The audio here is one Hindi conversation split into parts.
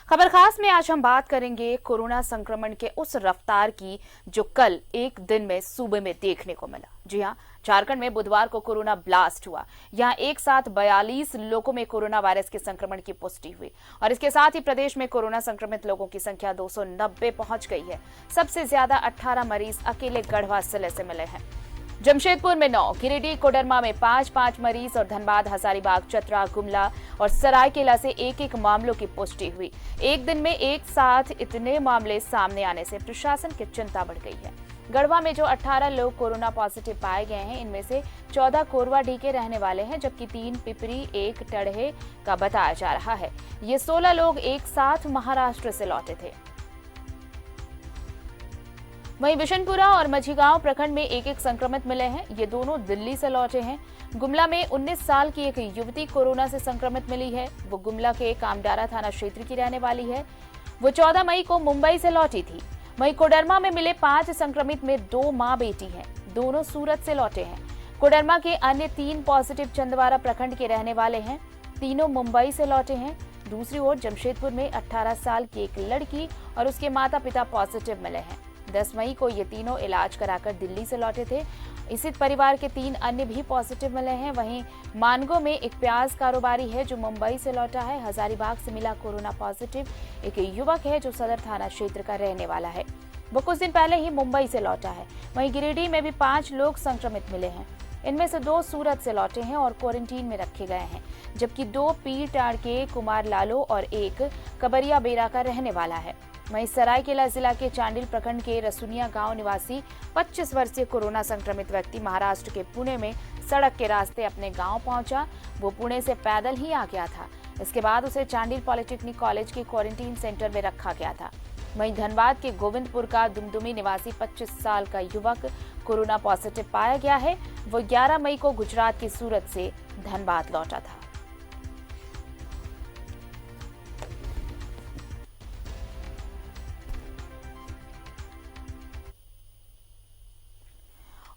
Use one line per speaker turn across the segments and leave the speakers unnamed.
खबर खास में आज हम बात करेंगे कोरोना संक्रमण के उस रफ्तार की जो कल एक दिन में सूबे में देखने को मिला। जी हां, झारखंड में बुधवार को कोरोना ब्लास्ट हुआ। यहां एक साथ 42 लोगों में कोरोना वायरस के संक्रमण की पुष्टि हुई और इसके साथ ही प्रदेश में कोरोना संक्रमित लोगों की संख्या 290 पहुंच गई है। सबसे ज्यादा 18 मरीज अकेले गढ़वा जिले से मिले हैं। जमशेदपुर में 9, गिरिडीह कोडरमा में 5 मरीज और धनबाद, हजारीबाग, चतरा, गुमला और सरायकेला से एक मामलों की पुष्टि हुई। एक दिन में एक साथ इतने मामले सामने आने से प्रशासन की चिंता बढ़ गई है। गढ़वा में जो 18 लोग कोरोना पॉजिटिव पाए गए हैं, इनमें से 14 कोरवाडीह के रहने वाले हैं, जबकि 3 पिपरी, 1 टड़हे का बताया जा रहा है। ये 16 लोग एक साथ महाराष्ट्र से लौटे थे। वहीं बिशनपुरा और मझीगांव प्रखंड में एक संक्रमित मिले हैं। ये दोनों दिल्ली से लौटे हैं। गुमला में 19 साल की एक युवती कोरोना से संक्रमित मिली है। वो गुमला के कामडारा थाना क्षेत्र की रहने वाली है। वो 14 मई को मुंबई से लौटी थी। वहीं कोडरमा में मिले 5 संक्रमित में 2 मां बेटी हैं। दोनों सूरत से लौटे हैं। कोडरमा के अन्य 3 पॉजिटिव चंदवारा प्रखंड के रहने वाले हैं। तीनों मुंबई से लौटे हैं। दूसरी ओर जमशेदपुर में 18 साल की एक लड़की और उसके माता पिता पॉजिटिव मिले हैं। 10 मई को ये तीनों इलाज कराकर दिल्ली से लौटे थे। इसी परिवार के 3 अन्य भी पॉजिटिव मिले हैं। वहीं मानगो में एक प्याज कारोबारी है जो मुंबई से लौटा है। हजारीबाग से मिला कोरोना पॉजिटिव एक युवक है जो सदर थाना क्षेत्र का रहने वाला है। वो कुछ दिन पहले ही मुंबई से लौटा है। वहीं गिरिडीह में भी 5 लोग संक्रमित मिले हैं। इनमें से 2 सूरत से लौटे हैं और क्वारंटीन में रखे गए हैं, जबकि 2 पीरटाड़ के कुमार लालो और 1 कबरिया बेरा का रहने वाला है। वहीं सरायकेला जिला के चांडिल प्रखंड के रसुनिया गांव निवासी 25 वर्षीय कोरोना संक्रमित व्यक्ति महाराष्ट्र के पुणे में सड़क के रास्ते अपने गांव पहुंचा। वो पुणे से पैदल ही आ गया था। इसके बाद उसे चांडिल पॉलिटेक्निक कॉलेज के क्वारंटीन सेंटर में रखा गया था। वहीं धनबाद के गोविंदपुर का दुमदुमी निवासी 25 साल का युवक कोरोना पॉजिटिव पाया गया है। वो 11 मई को गुजरात की सूरत से धनबाद लौटा था।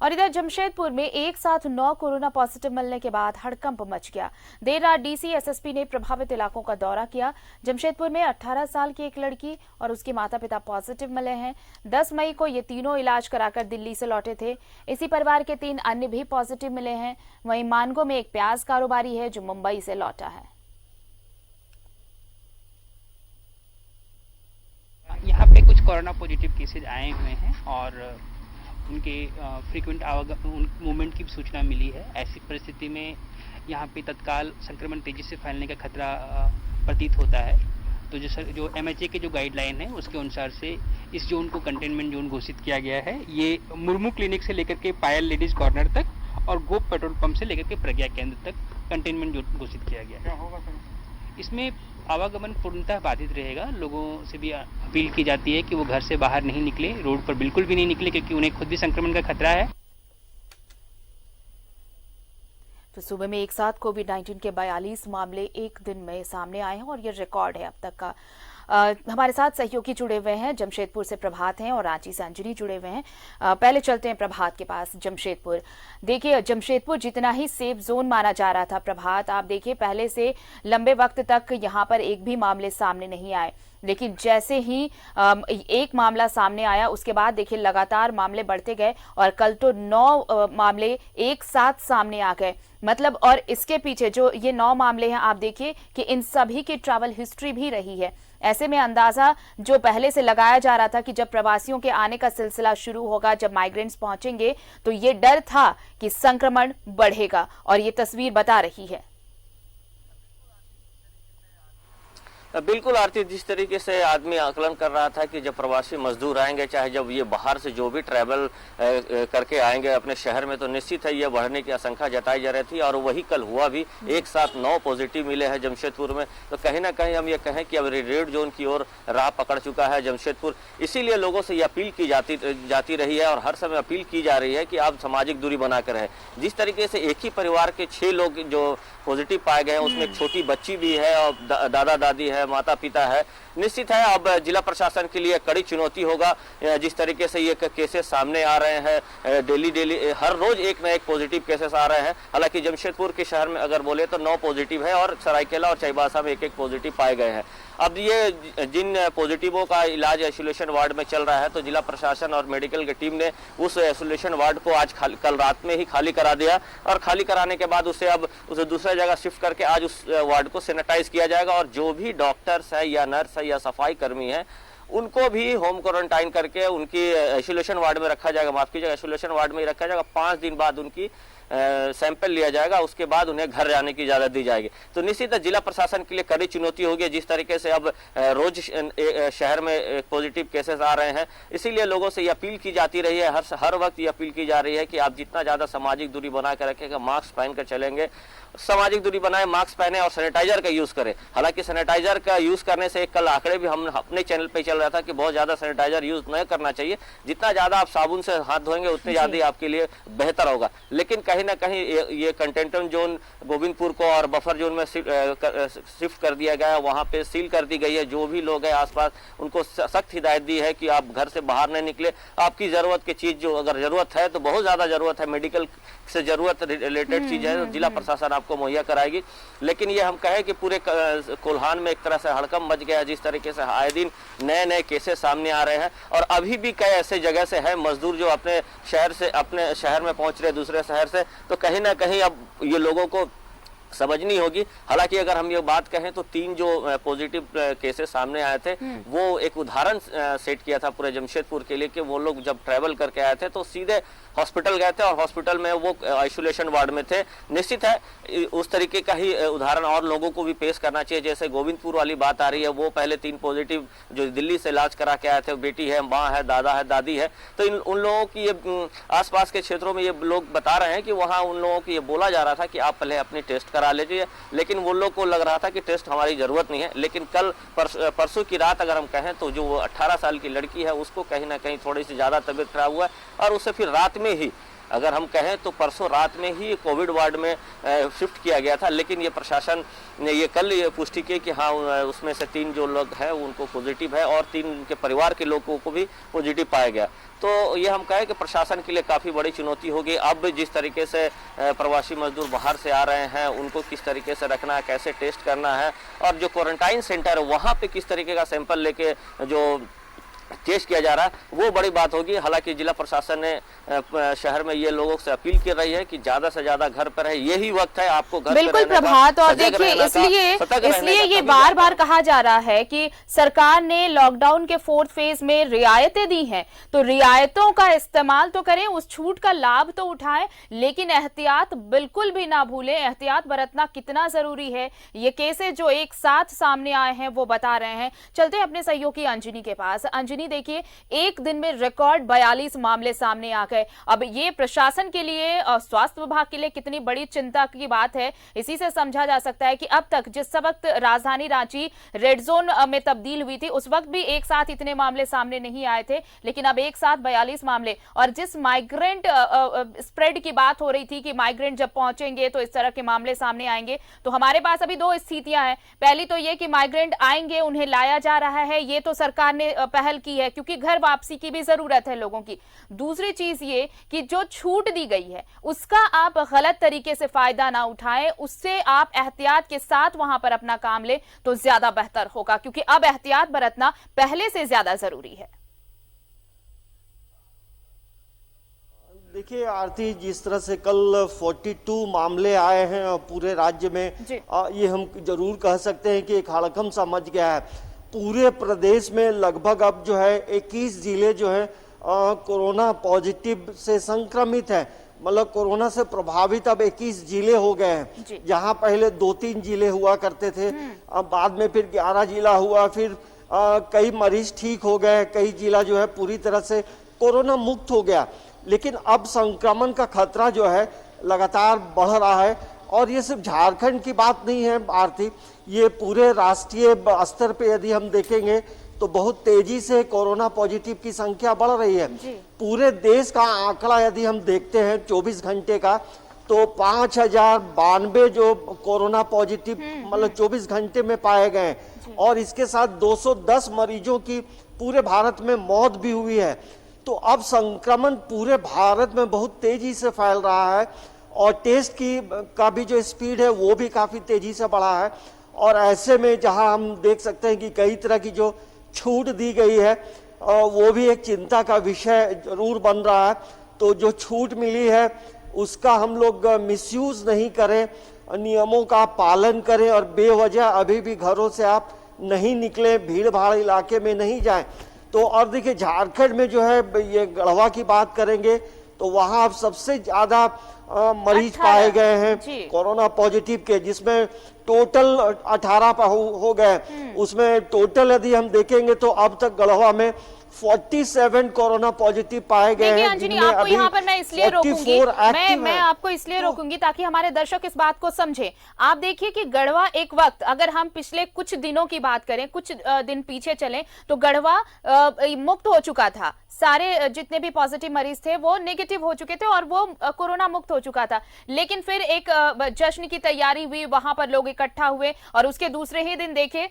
और इधर जमशेदपुर में एक साथ 9 कोरोना पॉजिटिव मिलने के बाद हड़कंप मच गया। देर रात डीसी एसएसपी ने प्रभावित इलाकों का दौरा किया। जमशेदपुर में 18 साल की एक लड़की और उसके माता पिता पॉजिटिव मिले हैं। 10 मई को ये तीनों इलाज कराकर दिल्ली से लौटे थे। इसी परिवार के 3 अन्य भी पॉजिटिव मिले हैं। वहीं मानगो में एक प्याज कारोबारी है जो मुंबई से लौटा है।
यहाँ पे कुछ कोरोना पॉजिटिव केसेज आए हुए हैं और उनके फ्रीक्वेंट मूवमेंट की भी सूचना मिली है। ऐसी परिस्थिति में यहाँ पे तत्काल संक्रमण तेजी से फैलने का खतरा प्रतीत होता है। तो जो एमएचए के जो गाइडलाइन है उसके अनुसार से इस जोन को कंटेनमेंट जोन घोषित किया गया है। ये मुर्मू क्लिनिक से लेकर के पायल लेडीज कॉर्नर तक और गोप पेट्रोल पंप से लेकर के प्रज्ञा केंद्र तक कंटेनमेंट जोन घोषित किया गया है। क्या होगा सर? इसमें आवागमन पूर्णतः बाधित रहेगा। लोगों से भी अपील की जाती है कि वो घर से बाहर नहीं निकले, रोड पर बिल्कुल भी नहीं निकले, क्योंकि उन्हें खुद भी संक्रमण का खतरा है।
तो सूबे में एक साथ कोविड-19 के 42 मामले एक दिन में सामने आए हैं और ये रिकॉर्ड है अब तक का। हमारे साथ सहयोगी जुड़े हुए हैं। जमशेदपुर से प्रभात हैं और रांची से अंजनी जुड़े हुए हैं। पहले चलते हैं प्रभात के पास। जमशेदपुर, देखिए जमशेदपुर जितना ही सेफ जोन माना जा रहा था, प्रभात आप देखिए पहले से लंबे वक्त तक यहाँ पर एक भी मामले सामने नहीं आए, लेकिन जैसे ही एक मामला सामने आया उसके बाद देखिए लगातार मामले बढ़ते गए और कल तो 9 मामले एक साथ सामने आ गए। मतलब और इसके पीछे जो ये 9 मामले हैं, आप देखिए कि इन सभी की ट्रैवल हिस्ट्री भी रही है। ऐसे में अंदाजा जो पहले से लगाया जा रहा था कि जब प्रवासियों के आने का सिलसिला शुरू होगा, जब माइग्रेंट्स पहुंचेंगे, तो ये डर था कि संक्रमण बढ़ेगा और ये तस्वीर बता रही है।
बिल्कुल आरती, जिस तरीके से आदमी आकलन कर रहा था कि जब प्रवासी मजदूर आएंगे, चाहे जब ये बाहर से जो भी ट्रैवल करके आएंगे अपने शहर में, तो निश्चित है ये बढ़ने की आशंका जताई जा रही थी और वही कल हुआ भी। एक साथ 9 पॉजिटिव मिले हैं जमशेदपुर में। तो कहीं ना कहीं हम ये कहें कि अब रेड जोन की ओर राह पकड़ चुका है जमशेदपुर। इसीलिए लोगों से ये अपील की जाती रही है और हर समय अपील की जा रही है कि आप सामाजिक दूरी बनाकर रहें। जिस तरीके से एक ही परिवार के 6 लोग जो पॉजिटिव पाए गए हैं, उसमें एक छोटी बच्ची भी है और दादा दादी है, माता पिता है। निश्चित है अब जिला प्रशासन के लिए कड़ी चुनौती होगा। जिस तरीके से ये केसेस सामने आ रहे हैं, डेली हर रोज एक न एक पॉजिटिव केसेस आ रहे हैं। हालांकि जमशेदपुर के शहर में अगर बोले तो 9 पॉजिटिव है और सरायकेला और चाईबासा में एक पॉजिटिव पाए गए हैं। अब ये जिन पॉजिटिवों का इलाज आइसोलेशन वार्ड में चल रहा है, तो जिला प्रशासन और मेडिकल की टीम ने उस आइसोलेशन वार्ड को आज कल रात में ही खाली करा दिया, और खाली कराने के बाद उसे दूसरी जगह शिफ्ट करके आज उस वार्ड को सैनिटाइज किया जाएगा। और जो भी डॉक्टर्स है या नर्स है या सफाई कर्मी है, उनको भी होम क्वारंटाइन करके उनकी आइसोलेशन वार्ड में रखा जाएगा, माफ कीजिएगा आइसोलेशन वार्ड में ही रखा जाएगा। 5 दिन बाद उनकी सैंपल लिया जाएगा, उसके बाद उन्हें घर जाने की इजाजत दी जाएगी। तो निश्चित जिला प्रशासन के लिए कड़ी चुनौती होगी, जिस तरीके से अब रोज शहर में पॉजिटिव केसेस आ रहे हैं। इसीलिए लोगों से ये अपील की जाती रही है, हर वक्त ये अपील की जा रही है कि आप जितना ज्यादा सामाजिक दूरी बना कर रखेगा, मास्क पहनकर चलेंगे, सामाजिक दूरी बनाए, मास्क पहने और सैनिटाइजर का यूज करें। हालांकि सैनिटाइजर का यूज करने से कल आंकड़े भी हम अपने चैनल पे चल रहा था कि बहुत ज्यादा सैनिटाइजर यूज नहीं करना चाहिए। जितना ज्यादा आप साबुन से हाथ धोएंगे उतने ज्यादा आपके लिए बेहतर होगा। लेकिन कहीं ना कहीं ये कंटेनमेंट जोन गोविंदपुर को और बफर जोन में शिफ्ट कर दिया गया है, वहां पे सील कर दी गई है। जो भी लोग हैं आसपास, उनको सख्त हिदायत दी है कि आप घर से बाहर नहीं निकले। आपकी जरूरत की चीज, जो अगर जरूरत है तो बहुत ज्यादा जरूरत है, मेडिकल से जरूरत रिलेटेड चीज है, तो जिला प्रशासन आपको मुहैया कराएगी। लेकिन ये हम कहें कि पूरे कोल्हान में एक तरह से हड़कंप मच गया, जिस तरीके से आए दिन नए नए केसेस सामने आ रहे हैं। और अभी भी कई ऐसे जगह से है मजदूर जो अपने शहर में पहुंच रहे दूसरे शहर से, तो कहीं ना कहीं अब ये लोगों को समझनी होगी। हालांकि अगर हम ये बात कहें तो 3 जो पॉजिटिव केसेस सामने आए थे, वो एक उदाहरण सेट किया था पूरे जमशेदपुर के लिए कि वो लोग जब ट्रैवल करके आए थे तो सीधे हॉस्पिटल गए थे और हॉस्पिटल में वो आइसोलेशन वार्ड में थे। निश्चित है उस तरीके का ही उदाहरण और लोगों को भी पेश करना चाहिए। जैसे गोविंदपुर वाली बात आ रही है, वो पहले 3 पॉजिटिव जो दिल्ली से इलाज करा के आए थे, बेटी है, माँ है, दादा है, दादी है। तो उन लोगों की ये आसपास के क्षेत्रों में ये लोग बता रहे हैं कि वहाँ उन लोगों को ये बोला जा रहा था कि आप पहले अपनी टेस्ट करा लीजिए, लेकिन वो लोग को लग रहा था कि टेस्ट हमारी जरूरत नहीं है। लेकिन कल परसों की रात अगर हम कहें तो जो 18 साल की लड़की है, उसको कहीं ना कहीं थोड़ी सी ज्यादा तबीयत खराब हुआ है और उसे फिर रात में ही, अगर हम कहें तो परसों रात में ही कोविड वार्ड में शिफ्ट किया गया था। लेकिन ये प्रशासन ने ये कल ये पुष्टि की कि हाँ, उसमें से 3 जो लोग हैं उनको पॉजिटिव है और 3 के परिवार के लोगों को भी पॉजिटिव पाया गया। तो ये हम कहें कि प्रशासन के लिए काफ़ी बड़ी चुनौती होगी। अब जिस तरीके से प्रवासी मजदूर बाहर से आ रहे हैं, उनको किस तरीके से रखना है, कैसे टेस्ट करना है, और जो क्वारंटाइन सेंटर है वहाँ पे किस तरीके का सैंपल लेके जो टेस्ट किया जा रहा है, वो बड़ी बात होगी। हालांकि जिला प्रशासन ने शहर में ये लोगों से अपील कर रही है कि ज्यादा से ज्यादा घर पर है, यही वक्त है आपको घर
बिल्कुल प्रभात। और देखिए इसलिए ये बार बार कहा जा रहा है कि सरकार ने लॉकडाउन के 4th फेज में रियायतें दी हैं, तो रियायतों का इस्तेमाल तो करें, उस छूट का लाभ तो उठाएं, लेकिन एहतियात बिल्कुल भी ना भूलें। एहतियात बरतना कितना जरूरी है, ये केसेस जो एक साथ सामने आए हैं वो बता रहे हैं। चलते हैं अपने सहयोगी अंजनी के पास। अंजनी, देखिए एक दिन में रिकॉर्ड 42 मामले सामने आ गए। अब ये प्रशासन के लिए, स्वास्थ्य विभाग के लिए कितनी बड़ी चिंता की बात है, इसी से समझा जा सकता है कि अब तक जिस वक्त राजधानी रांची रेड जोन में तब्दील हुई थी, उस वक्त भी एक साथ इतने मामले सामने नहीं आए थे, लेकिन अब एक साथ 42 मामले। और जिस माइग्रेंट स्प्रेड की बात हो रही थी कि माइग्रेंट जब पहुंचेंगे तो इस तरह के मामले सामने आएंगे, तो हमारे पास अभी 2 स्थितियां हैं। पहली तो ये कि माइग्रेंट आएंगे, उन्हें लाया जा रहा है, ये तो सरकार ने पहल की है क्योंकि घर वापसी की भी जरूरत है लोगों की। दूसरी चीज ये कि जो छूट दी गई है उसका आप गलत तरीके से फायदा ना उठाएं, उससे आप एहतियात के साथ वहां पर अपना काम ले तो ज्यादा बेहतर होगा, क्योंकि अब एहतियात बरतना पहले से ज्यादा जरूरी है।
देखिए आरती, जिस तरह से कल 42 मामले आए हैं पूरे राज्य में, ये हम जरूर कह सकते हैं कि एक हड़कंप सा मच गया है। पूरे प्रदेश में लगभग अब जो है 21 जिले जो है कोरोना पॉजिटिव से संक्रमित है, मतलब कोरोना से प्रभावित अब 21 जिले हो गए हैं। जहां पहले 2-3 जिले हुआ करते थे, अब बाद में फिर 11 जिला हुआ, फिर कई मरीज ठीक हो गए, कई जिला जो है पूरी तरह से कोरोना मुक्त हो गया। लेकिन अब संक्रमण का खतरा जो है लगातार बढ़ रहा है। और ये सिर्फ झारखंड की बात नहीं है आरती, ये पूरे राष्ट्रीय स्तर पे यदि हम देखेंगे तो बहुत तेजी से कोरोना पॉजिटिव की संख्या बढ़ रही है। पूरे देश का आंकड़ा यदि हम देखते हैं 24 घंटे का, तो 5092 जो कोरोना पॉजिटिव मतलब 24 घंटे में पाए गए, और इसके साथ 210 मरीजों की पूरे भारत में मौत भी हुई है। तो अब संक्रमण पूरे भारत में बहुत तेजी से फैल रहा है और टेस्ट का भी जो स्पीड है वो भी काफी तेजी से बढ़ा है। और ऐसे में जहां हम देख सकते हैं कि कई तरह की जो छूट दी गई है वो भी एक चिंता का विषय जरूर बन रहा है। तो जो छूट मिली है उसका हम लोग मिसयूज नहीं करें, नियमों का पालन करें और बेवजह अभी भी घरों से आप नहीं निकले, भीड़ भाड़ इलाके में नहीं जाएं। तो और देखिए झारखंड में जो है ये गढ़वा की बात करेंगे तो वहां अब सबसे ज्यादा मरीज पाए गए हैं कोरोना पॉजिटिव के, जिसमें टोटल 18 हो गए। उसमें टोटल यदि हम देखेंगे तो अब तक गढ़वा में 47 कोरोना पॉजिटिव पाए गए हैं।
अंजनी, आपको यहाँ पर मैं इसलिए रोकूंगी, मैं आपको इसलिए रोकूंगी ताकि हमारे दर्शक इस बात को समझे। आप देखिए कि गढ़वा एक वक्त, अगर हम पिछले कुछ दिनों की बात करें, कुछ दिन पीछे चलें तो गढ़वा मुक्त हो चुका था। सारे जितने भी पॉजिटिव मरीज थे वो नेगेटिव हो चुके थे और वो कोरोना मुक्त हो चुका था। लेकिन फिर एक जश्न की तैयारी हुई, वहां पर लोग इकट्ठा हुए और उसके दूसरे ही दिन देखे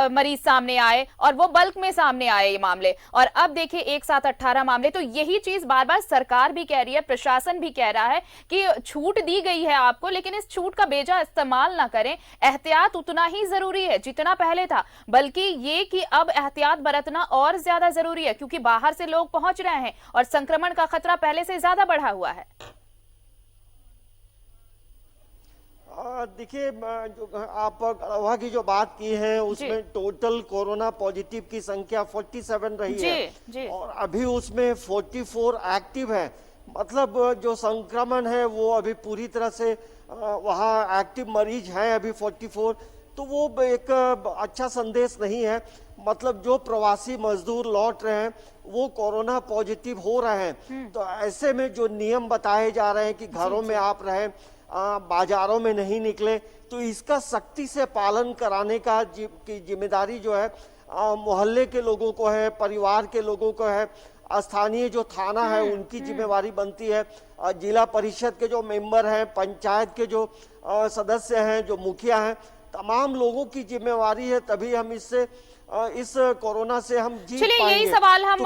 मरीज सामने आए और वो बल्क में सामने आए ये मामले। और अब देखिए एक साथ 18 मामले। तो यही चीज बार बार सरकार भी कह रही है, प्रशासन भी कह रहा है कि छूट दी गई है आपको, लेकिन इस छूट का बेजा इस्तेमाल ना करें। एहतियात उतना ही जरूरी है जितना पहले था, बल्कि ये कि अब एहतियात बरतना और ज्यादा जरूरी है, क्योंकि बाहर से लोग पहुंच रहे हैं और संक्रमण का खतरा पहले से ज्यादा बढ़ा हुआ है।
देखिए आप गढ़वा की जो बात की है उसमें टोटल कोरोना पॉजिटिव की संख्या 47 रही है और अभी उसमें 44 एक्टिव है। मतलब जो संक्रमण है वो अभी पूरी तरह से वहाँ एक्टिव मरीज हैं अभी 44। तो वो एक अच्छा संदेश नहीं है। मतलब जो प्रवासी मजदूर लौट रहे हैं वो कोरोना पॉजिटिव हो रहे हैं। तो ऐसे में जो नियम बताए जा रहे हैं कि घरों में आप रहें, बाजारों में नहीं निकले, तो इसका सख्ती से पालन कराने का की जिम्मेदारी जो है मोहल्ले के लोगों को है, परिवार के लोगों को है, स्थानीय जो थाना है उनकी जिम्मेवारी बनती है, जिला परिषद के जो मेंबर हैं, पंचायत के जो सदस्य हैं, जो मुखिया हैं, तमाम लोगों की जिम्मेवारी है। तभी हम इस कोरोना से हम जीत पाएंगे।
चलिए यही सवाल हम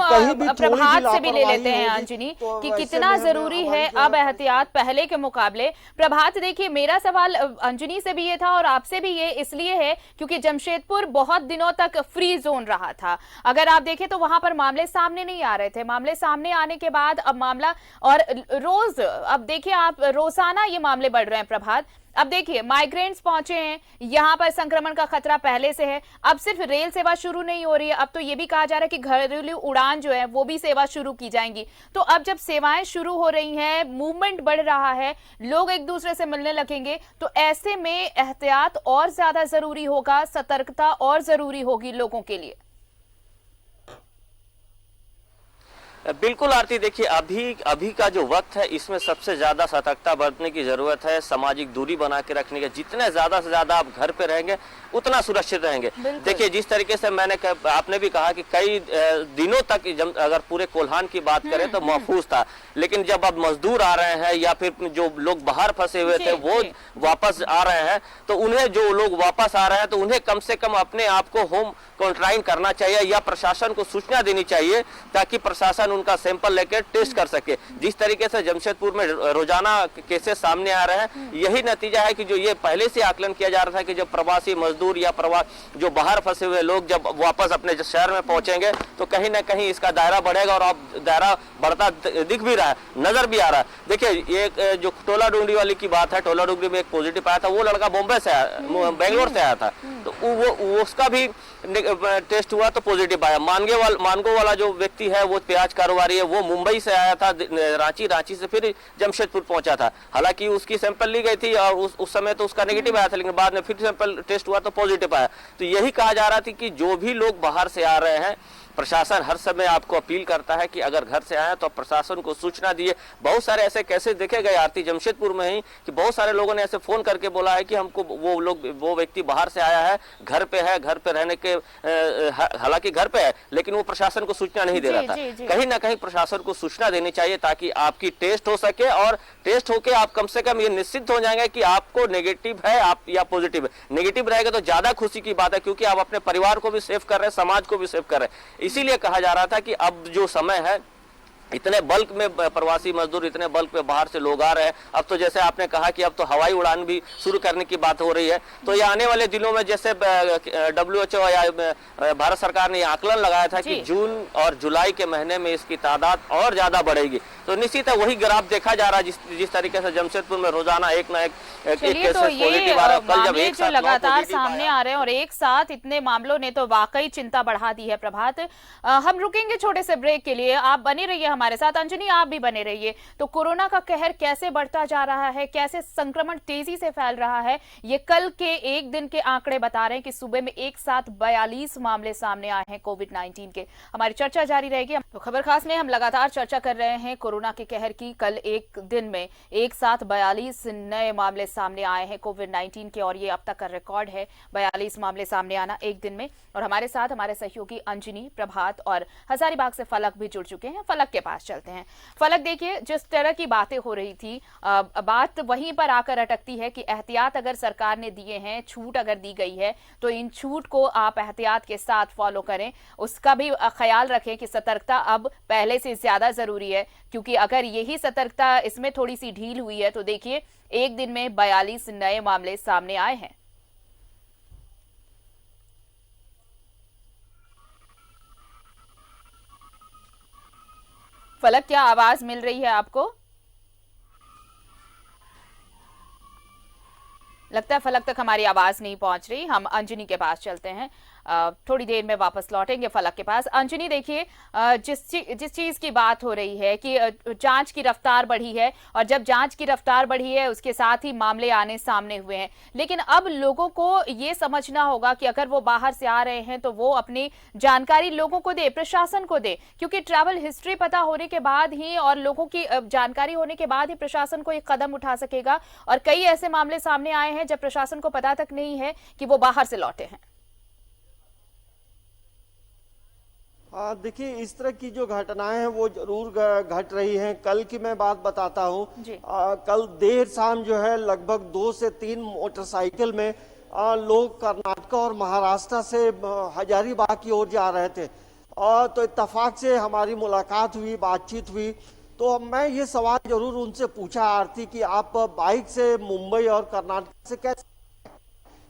प्रभात से भी ले लेते हैं अंजनी कि कितना जरूरी है अब एहतियात पहले के मुकाबले। प्रभात, देखिए मेरा सवाल अंजनी से भी ये था और आपसे भी ये इसलिए है क्योंकि जमशेदपुर बहुत दिनों तक फ्री जोन रहा था। अगर आप देखें तो वहां पर मामले सामने नहीं आ रहे थे। मामले सामने आने के बाद अब मामला, और रोज अब देखिए आप रोजाना ये मामले बढ़ रहे हैं। प्रभात, अब देखिए माइग्रेंट्स पहुंचे हैं, यहां पर संक्रमण का खतरा पहले से है। अब सिर्फ रेल सेवा शुरू नहीं हो रही है, अब तो ये भी कहा जा रहा है कि घरेलू उड़ान जो है वो भी सेवा शुरू की जाएंगी। तो अब जब सेवाएं शुरू हो रही हैं, मूवमेंट बढ़ रहा है, लोग एक दूसरे से मिलने लगेंगे, तो ऐसे में एहतियात और ज्यादा जरूरी होगा, सतर्कता और जरूरी होगी लोगों के लिए।
बिल्कुल आरती, देखिए अभी का जो वक्त है इसमें सबसे ज्यादा सतर्कता बरतने की जरूरत है, सामाजिक दूरी बना के रखने की। जितने ज्यादा से ज्यादा आप घर पे रहेंगे उतना सुरक्षित रहेंगे। देखिए जिस तरीके से आपने भी कहा कि कई दिनों तक अगर पूरे कोल्हान की बात करें तो महफूज था, लेकिन जब अब मजदूर आ रहे हैं या फिर जो लोग बाहर फंसे हुए थे वो वापस आ रहे हैं, तो उन्हें जो लोग वापस आ रहे हैं तो उन्हें कम से कम अपने आप को होम क्वारंटाइन करना चाहिए या प्रशासन को सूचना देनी चाहिए ताकि प्रशासन उनका सैंपल लेकर टेस्ट कर सके। जिस तरीके से जमशेदपुर में रोजाना केसेस सामने आ रहे हैं, यही नतीजा है कि जो ये पहले से आकलन किया जा रहा था कि जब प्रवासी मजदूर या जो बाहर फंसे हुए लोग जब वापस अपने शहर में पहुंचेंगे तो कहीं ना कहीं इसका दायरा बढ़ेगा और अब दायरा बढ़ता दिख भी रहा है, नजर भी आ रहा है। देखिए एक जो टोला डुंगरी वाली की बात है, टोला डुंगरी में एक पॉजिटिव आया था, वो लड़का बॉम्बे से आया, बेंगलोर से आया था, तो वो उसका भी टेस्ट हुआ तो पॉजिटिव आया। मानगो वाला जो व्यक्ति है वो प्याज कारोबारी है, वो मुंबई से आया था रांची से फिर जमशेदपुर पहुंचा था। हालांकि उसकी सैंपल ली गई थी और उस समय तो उसका नेगेटिव आया था, लेकिन बाद में फिर सैंपल टेस्ट हुआ तो पॉजिटिव आया। तो यही कहा जा रहा था कि जो भी लोग बाहर से आ रहे हैं, प्रशासन हर समय आपको अपील करता है कि अगर घर से आए तो प्रशासन को सूचना दिए। बहुत सारे ऐसे केसेस देखे गए आरती जमशेदपुर में ही कि बहुत सारे लोगों ने ऐसे फोन करके बोला है कि हमको वो व्यक्ति बाहर से आया है, घर पे रहने के, हालांकि घर पे है लेकिन वो प्रशासन को सूचना नहीं दे रहा था। कहीं ना कहीं प्रशासन को सूचना देनी चाहिए ताकि आपकी टेस्ट हो सके और टेस्ट होके आप कम से कम ये निश्चित हो जाएंगे कि आपको नेगेटिव है आप या पॉजिटिव है। नेगेटिव रहेगा तो ज्यादा खुशी की बात है क्योंकि आप अपने परिवार को भी सेव कर रहे हैं, समाज को भी सेव कर रहे हैं। इसीलिए कहा जा रहा था कि अब जो समय है इतने बल्क में प्रवासी मजदूर, इतने बल्क में बाहर से लोग आ रहे हैं। अब तो जैसे आपने कहा कि अब तो हवाई उड़ान भी शुरू करने की बात हो रही है, तो ये आने वाले दिनों में जैसे WHO या भारत सरकार ने आकलन लगाया था कि जून और जुलाई के महीने में इसकी तादाद और ज्यादा बढ़ेगी। तो निश्चित है वही ग्राफ देखा जा रहा है जिस तरीके से जमशेदपुर में रोजाना एक ना एक
केसेस पॉजिटिव आ रहे हैं। मामले जो लगातार सामने आ रहे हैं और एक साथ इतने मामलों ने तो वाकई चिंता बढ़ा दी है। प्रभात, हम रुकेंगे छोटे से ब्रेक के लिए, आप बने रहिए हमारे साथ। अंजनी, आप भी बने रहिए। तो कोरोना का कहर कैसे बढ़ता जा रहा है, कैसे संक्रमण तेजी से फैल रहा है, ये कल के एक दिन के आंकड़े बता रहे हैं कि सुबह में एक साथ 42 मामले सामने आए हैं कोविड-19 के। हमारी चर्चा जारी रहेगी। तो खबर खास में हम लगातार चर्चा कर रहे हैं कोरोना के कहर की। कल एक दिन में एक साथ 42 नए मामले सामने आए हैं कोविड-19 के और ये अब तक का रिकॉर्ड है, 42 मामले सामने आना एक दिन में। और हमारे साथ हमारे सहयोगी अंजनी, प्रभात और हजारीबाग से फलक भी जुड़ चुके हैं। फलक के पास चलते हैं। फलक, देखिए जिस तरह की बातें हो रही थी, बात वहीं पर आकर अटकती है कि एहतियात अगर सरकार ने दिए हैं, छूट अगर दी गई है, तो इन छूट को आप एहतियात के साथ फॉलो करें। उसका भी ख्याल रखें कि सतर्कता अब पहले से ज्यादा जरूरी है, क्योंकि अगर यही सतर्कता इसमें थोड़ी सी ढील हुई है तो देखिए एक दिन में 42 नए मामले सामने आए हैं। फलक, क्या आवाज मिल रही है आपको? लगता है फलक तक हमारी आवाज नहीं पहुंच रही। हम अंजनी के पास चलते हैं, थोड़ी देर में वापस लौटेंगे फलक के पास। अंजनी, देखिए जिस चीज की बात हो रही है कि जांच की रफ्तार बढ़ी है, और जब जांच की रफ्तार बढ़ी है उसके साथ ही मामले आने सामने हुए हैं। लेकिन अब लोगों को ये समझना होगा कि अगर वो बाहर से आ रहे हैं तो वो अपनी जानकारी लोगों को दे, प्रशासन को दे, क्योंकि ट्रैवल हिस्ट्री पता होने के बाद ही और लोगों की जानकारी होने के बाद ही प्रशासन को एक कदम उठा सकेगा। और कई ऐसे मामले सामने आए हैं जब प्रशासन को पता तक नहीं है कि वो बाहर से लौटे हैं।
देखिए, इस तरह की जो घटनाएं हैं वो जरूर घट रही हैं। कल की मैं बात बताता हूं। कल देर शाम जो है लगभग 2 से 3 मोटरसाइकिल में लोग कर्नाटक और महाराष्ट्र से हजारीबाग की ओर जा रहे थे। तो इत्तेफाक से हमारी मुलाकात हुई, बातचीत हुई। तो मैं ये सवाल जरूर उनसे पूछा आरती कि आप बाइक से मुंबई और कर्नाटक से कैसे,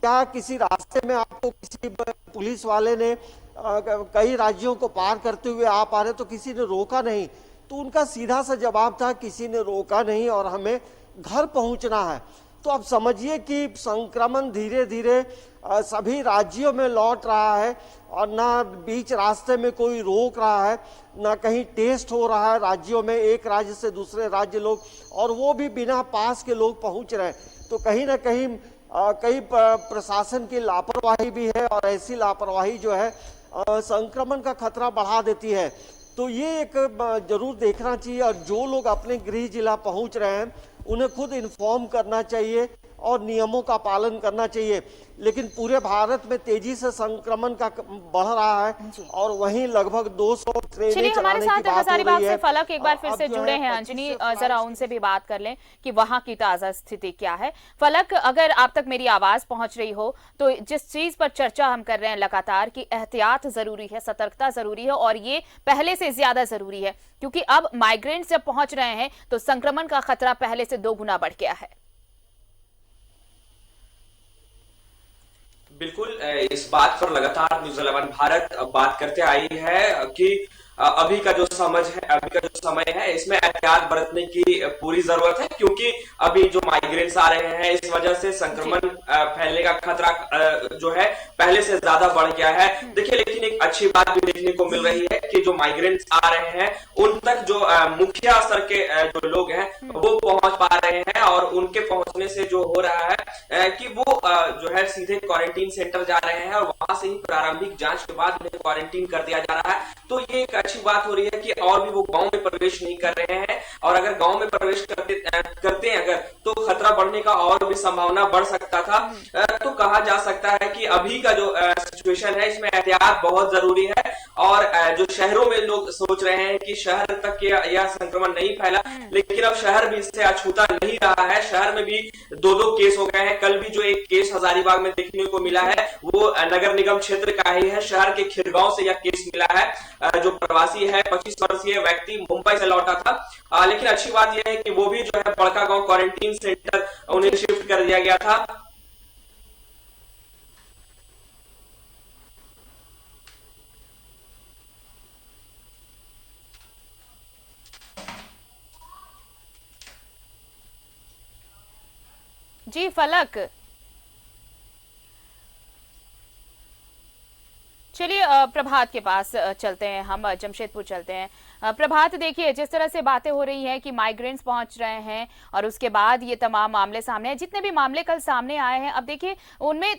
क्या किसी रास्ते में आपको किसी पुलिस वाले ने कई राज्यों को पार करते हुए आप आ रहे तो किसी ने रोका नहीं? तो उनका सीधा सा जवाब था किसी ने रोका नहीं और हमें घर पहुंचना है। तो आप समझिए कि संक्रमण धीरे धीरे सभी राज्यों में लौट रहा है और ना बीच रास्ते में कोई रोक रहा है, ना कहीं टेस्ट हो रहा है राज्यों में, एक राज्य से दूसरे राज्य लोग, और वो भी बिना पास के लोग पहुंच रहे हैं। तो कहीं ना कहीं कई प्रशासन की लापरवाही भी है और ऐसी लापरवाही जो है संक्रमण का खतरा बढ़ा देती है। तो ये एक जरूर देखना चाहिए और जो लोग अपने गृह जिला पहुंच रहे हैं उन्हें खुद इन्फॉर्म करना चाहिए और नियमों का पालन करना चाहिए। लेकिन पूरे भारत में तेजी से संक्रमण का बढ़ रहा है और वहीं लगभग 200 ट्रेनें
हमारे साथ हजारीबाग से फलक एक बार फिर से जुड़े हैं। अंजनी, जरा उनसे भी बात कर लें कि वहां की ताजा स्थिति क्या है। फलक, अगर आप तक मेरी आवाज पहुंच रही हो तो जिस चीज पर चर्चा हम कर रहे हैं लगातार कि एहतियात जरूरी है, सतर्कता जरूरी है और ये पहले से ज्यादा जरूरी है, क्योंकि अब माइग्रेंट्स जब पहुंच रहे हैं तो संक्रमण का खतरा पहले से 2 गुना बढ़ गया है।
बिल्कुल, इस बात पर लगातार न्यूज़ 11 भारत बात करते आई है कि अभी का जो समय है इसमें एहतियात बरतने की पूरी जरूरत है, क्योंकि अभी जो माइग्रेंट्स आ रहे हैं इस वजह से संक्रमण फैलने का खतरा जो है पहले से ज्यादा बढ़ गया है। देखिए, लेकिन एक अच्छी बात भी देखने को मिल रही है कि जो माइग्रेंट्स आ रहे हैं उन तक जो मुखिया स्तर के जो लोग हैं वो पहुंच पा रहे हैं और उनके पहुंचने से जो हो रहा है कि वो जो है सीधे क्वारंटीन सेंटर जा रहे हैं और वहां से ही प्रारंभिक जांच के बाद उन्हें क्वारंटीन कर दिया जा रहा है। तो ये एक अच्छी बात हो रही है कि और भी वो गांव में प्रवेश नहीं कर रहे हैं, और अगर गांव में प्रवेश करते हैं अगर तो खतरा बढ़ने का और भी संभावना बढ़ सकता था। तो कहा जा सकता है कि अभी का जो सिचुएशन है इसमें एहतियात बहुत जरूरी है। और जो शहरों में लोग सोच रहे हैं कि शहर तक यह संक्रमण नहीं फैला, लेकिन अब शहर भी इससे अछूता नहीं रहा है। शहर में भी 2 केस हो गए हैं। कल भी जो एक केस हजारीबाग में देखने को मिला है वो नगर निगम क्षेत्र का ही है। शहर के खिरगांव से यह केस मिला है। जो प्रवासी है 25 वर्षीय व्यक्ति मुंबई से लौटा था। लेकिन अच्छी बात यह है कि वो भी जो है बड़कागांव क्वारंटीन सेंटर उन्हें शिफ्ट कर दिया गया था।
जी फलक, चलिए प्रभात के पास चलते हैं, हम जमशेदपुर चलते हैं। प्रभात, देखिए जिस तरह से बातें हो रही हैं कि माइग्रेंट्स पहुंच रहे हैं और उसके बाद ये तमाम मामले सामने हैं, जितने भी मामले कल सामने आए हैं, अब देखिए उनमें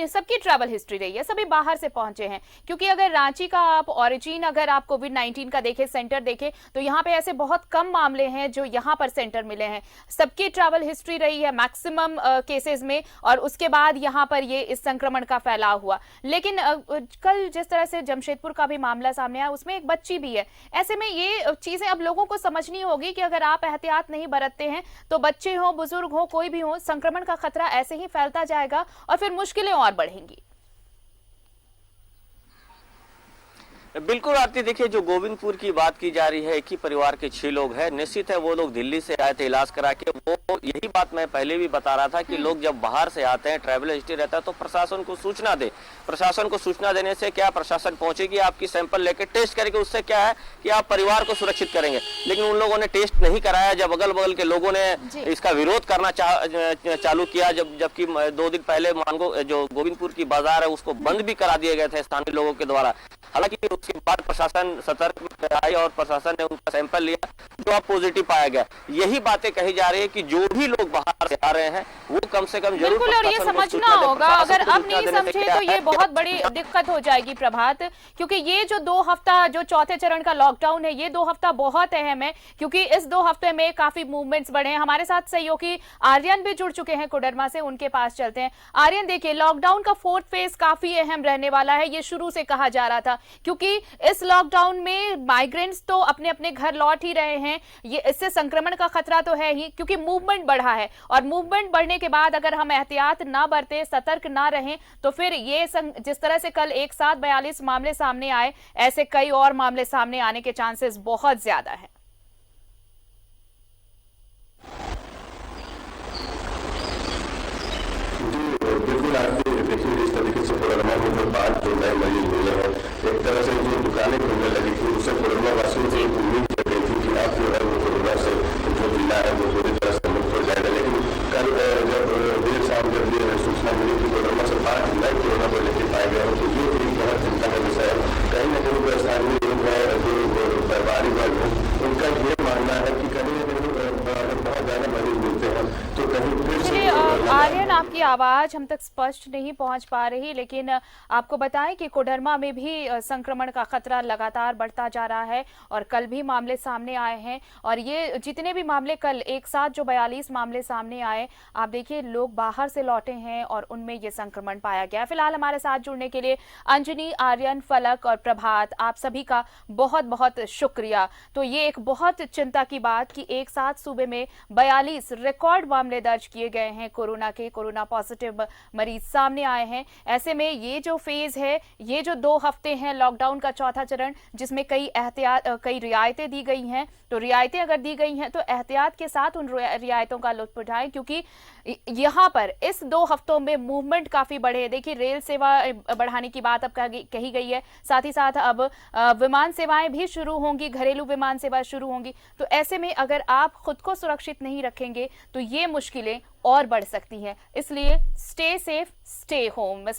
सबकी ट्रैवल हिस्ट्री रही है, सभी बाहर से पहुंचे हैं। क्योंकि अगर रांची का आप ओरिजिन, अगर आप कोविड-19 का देखें, सेंटर देखें, तो यहाँ पे ऐसे बहुत कम मामले हैं जो यहाँ पर सेंटर मिले हैं। सबकी ट्रैवल हिस्ट्री रही है मैक्सिमम केसेस में, और उसके बाद यहाँ पर ये इस संक्रमण का फैलाव हुआ। लेकिन कल जिस तरह से जमशेदपुर का भी मामला सामने आया, उसमें एक बच्ची भी है। ऐसे में ये चीजें अब लोगों को समझनी होगी कि अगर आप एहतियात नहीं बरतते हैं तो बच्चे हो, बुजुर्ग हो, कोई भी हो, संक्रमण का खतरा ऐसे ही फैलता जाएगा और फिर मुश्किलें और बढ़ेंगी।
बिल्कुल आरती, देखिए जो गोविंदपुर की बात की जा रही है, एक ही परिवार के 6 लोग हैं। निश्चित है वो लोग दिल्ली से आए थे इलाज करा के। वो यही बात मैं पहले भी बता रहा था कि लोग जब बाहर से आते हैं, ट्रैवल हिस्ट्री रहता है, तो प्रशासन को सूचना दे। प्रशासन को सूचना देने से क्या, प्रशासन पहुंचेगी, आपकी सैंपल लेकर टेस्ट करेगी। उससे क्या है कि आप परिवार को सुरक्षित करेंगे। लेकिन उन लोगों ने टेस्ट नहीं कराया। जब अगल बगल के लोगों ने इसका विरोध करना चालू किया, जबकि 2 दिन पहले मानगो जो गोविंदपुर की बाजार है उसको बंद भी करा दिए गए थे स्थानीय लोगों के द्वारा। हालांकि उसके बाद प्रशासन सतर्क आई और प्रशासन ने उनका सैंपल लिया, जो अब पॉजिटिव पाया गया। यही बातें कही जा रही है कि जो भी लोग बाहर से आ रहे हैं वो कम से कम जरूर,
बिल्कुल, और ये समझना होगा, अगर अब नहीं समझे तो ये बहुत बड़ी दिक्कत हो जाएगी प्रभात। क्योंकि ये जो 2 हफ्ता जो चौथे चरण का लॉकडाउन है, ये 2 हफ्ता बहुत अहम है, क्योंकि इस 2 हफ्ते में काफी मूवमेंट्स बढ़े हैं। हमारे साथ सहयोगी आर्यन भी जुड़ चुके हैं कोडरमा से, उनके पास चलते हैं। आर्यन, देखिए लॉकडाउन का 4th फेज काफी अहम रहने वाला है, ये शुरू से कहा जा रहा था, क्योंकि इस लॉकडाउन में माइग्रेंट्स तो अपने अपने घर लौट ही रहे हैं। ये इससे संक्रमण का खतरा तो है ही, क्योंकि मूवमेंट बढ़ा है, और मूवमेंट बढ़ने के बाद अगर हम एहतियात ना बरतें, सतर्क ना रहें, तो फिर ये जिस तरह से कल एक साथ 42 मामले सामने आए, ऐसे कई और मामले सामने आने के चांसेस बहुत ज्यादा है।
बिल्कुल आपके देखिए जिस तरीके से कोरोना में जो 5 जो नए मरीज मिले हैं, एक तरह से जो दुकानें खुलने लगी थी, उससे कोरोना वासियों से एक उम्मीद जग गई थी कि आप जो है वो कोरोना से जो जिला है वो पूरी तरह से मुक्त हो जाएगा। लेकिन कल जब देर शाम जब ये सूचना मिली कि कोरोना से 5 नए कोरोना पॉजिटिव पाए गए हैं, तो ये एक बहुत चिंता का विषय है। कहीं न कहीं स्थानीय लोग हैं, जो व्यापारी वर्ग है, उनका ये मानना है कि कहीं न कहीं बहुत ज्यादा मरीज मिलते हैं तो कहीं फिर से।
आर्यन, आपकी आवाज हम तक स्पष्ट नहीं पहुंच पा रही, लेकिन आपको बताएं कि कोडरमा में भी संक्रमण का खतरा लगातार बढ़ता जा रहा है और कल भी मामले सामने आए हैं। और ये जितने भी मामले कल एक साथ जो 42 मामले सामने आए, आप देखिए लोग बाहर से लौटे हैं और उनमें ये संक्रमण पाया गया। फिलहाल हमारे साथ जुड़ने के लिए अंजनी, आर्यन, फलक और प्रभात, आप सभी का बहुत बहुत शुक्रिया। तो ये एक बहुत चिंता की बात कि एक साथ सूबे में 42 रिकॉर्ड मामले दर्ज किए गए हैं कोरोना के, कोरोना पॉजिटिव मरीज सामने आए हैं। ऐसे में ये जो फेज है, ये जो 2 हफ्ते हैं लॉकडाउन का चौथा चरण, जिसमें कई रियायतें दी गई हैं, तो रियायतें अगर दी गई हैं तो एहतियात के साथ उन रियायतों का लुत्फ उठाएं, क्योंकि यहाँ पर इस 2 हफ्तों में मूवमेंट काफी बढ़े हैं। देखिए रेल सेवा बढ़ाने की बात अब कही गई है, साथ ही साथ अब विमान सेवाएं भी शुरू होंगी, घरेलू विमान सेवा शुरू होंगी। तो ऐसे में अगर आप खुद को सुरक्षित नहीं रखेंगे तो ये मुश्किलें और बढ़ सकती हैं। इसलिए स्टे सेफ, स्टे होम।